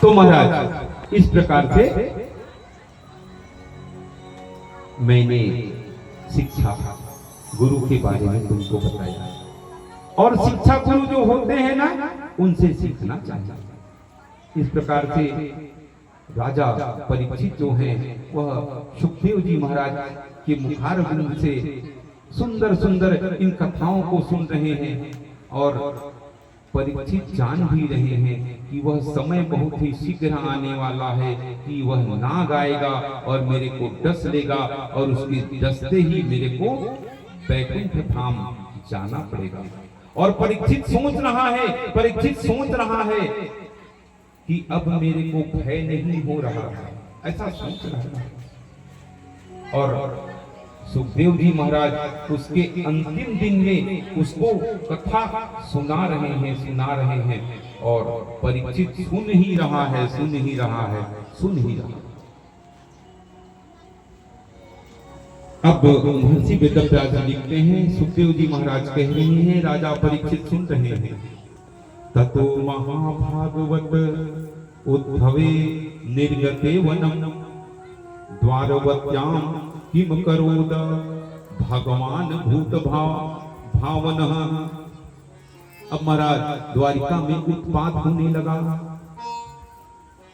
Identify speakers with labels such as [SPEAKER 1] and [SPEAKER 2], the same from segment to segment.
[SPEAKER 1] तो महाराज इस प्रकार से मैंने शिक्षा गुरु के बारे में तुमको बताया, और शिक्षा गुरु जो होते हैं ना उनसे सीखना चाहिए। इस प्रकार से राजा परीक्षित जो हैं वह सुखदेव जी महाराज के मुखारविंद से सुंदर सुंदर इन कथाओं को सुन रहे हैं, और परीक्षित जान भी रहे हैं कि वह समय बहुत ही शीघ्र आने वाला है कि वह नाग आएगा और मेरे को डस लेगा, और उसके डसते ही मेरे को बैकुंठ धाम जाना पड़ेगा। और परीक्षित सोच रहा है कि अब मेरे को भय नहीं हो रहा है, ऐसा सोच रहा है। और सुखदेव जी महाराज उसके अंतिम दिन में उसको कथा सुना रहे हैं, और परीक्षित सुन ही रहा है। अब महर्षि वेदव्यास लिखते हैं, सुखदेव जी महाराज कह रहे हैं, राजा परीक्षित सुन रहे हैं। ततो महाभागवत उद्धवे निर्गते वनम द्वारवत्याम किम करोद भगवान भूत भावनः। अब महाराज द्वारिका में उत्पात होने लगा।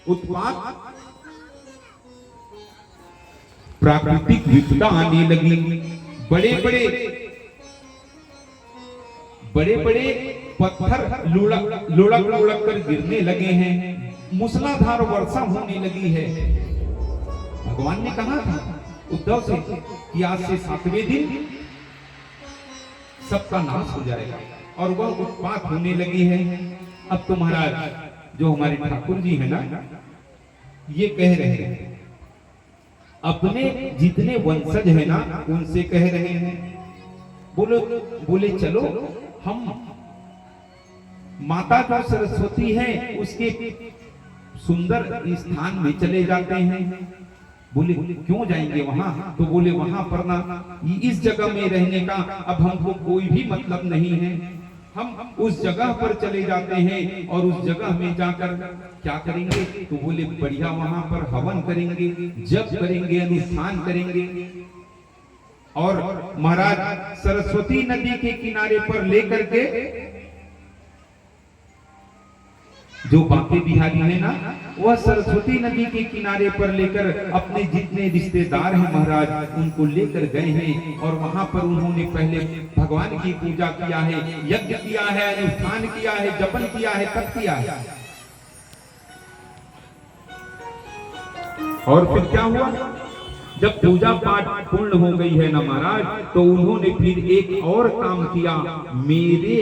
[SPEAKER 1] उत्पात प्राकृतिक विपदा आने लगी। बड़े बड़े पत्थर लुढ़क कर गिरने लगे हैं। मूसलाधार वर्षा होने लगी है। भगवान ने कहा था उद्धव से कि आज से 7वें दिन सबका नाश हो जाएगा, और वह उत्पात होने लगी है। अब तो महाराज जो हमारे ठाकुर जी है ना, ये कह रहे हैं, अपने जितने वंशज है ना उनसे कह रहे हैं, बोले चलो हम माता जो सरस्वती है उसके सुंदर स्थान में चले जाते हैं। बोले क्यों जाएंगे वहां? तो बोले वहां पर ना, इस जगह में रहने का अब हमको कोई भी मतलब नहीं है। हम उस जगह पर चले जाते हैं, और उस जगह में जाकर क्या करेंगे? तो बोले बढ़िया वहां पर हवन करेंगे, जप करेंगे, अनुष्ठान करेंगे। और महाराज सरस्वती नदी के किनारे पर लेकर के, जो बांके बिहारी है ना, वह सरस्वती नदी के किनारे पर लेकर अपने जितने रिश्तेदार हैं महाराज उनको लेकर गए हैं, और वहां पर उन्होंने पहले भगवान की पूजा किया है, यज्ञ किया है, अनुष्ठान किया है, जपन किया है, तप किया है। और फिर क्या हुआ? जब पूजा पाठ पूर्ण हो गई है ना महाराज, तो उन्होंने फिर एक और काम किया। मेरे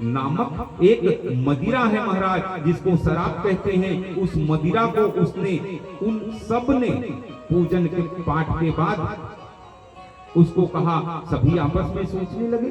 [SPEAKER 1] नामक एक मदिरा है महाराज, जिसको शराब कहते हैं, उस मदिरा को उसने उन सब ने पूजन के पाठ के बाद उसको कहा, सभी आपस में सोचने लगे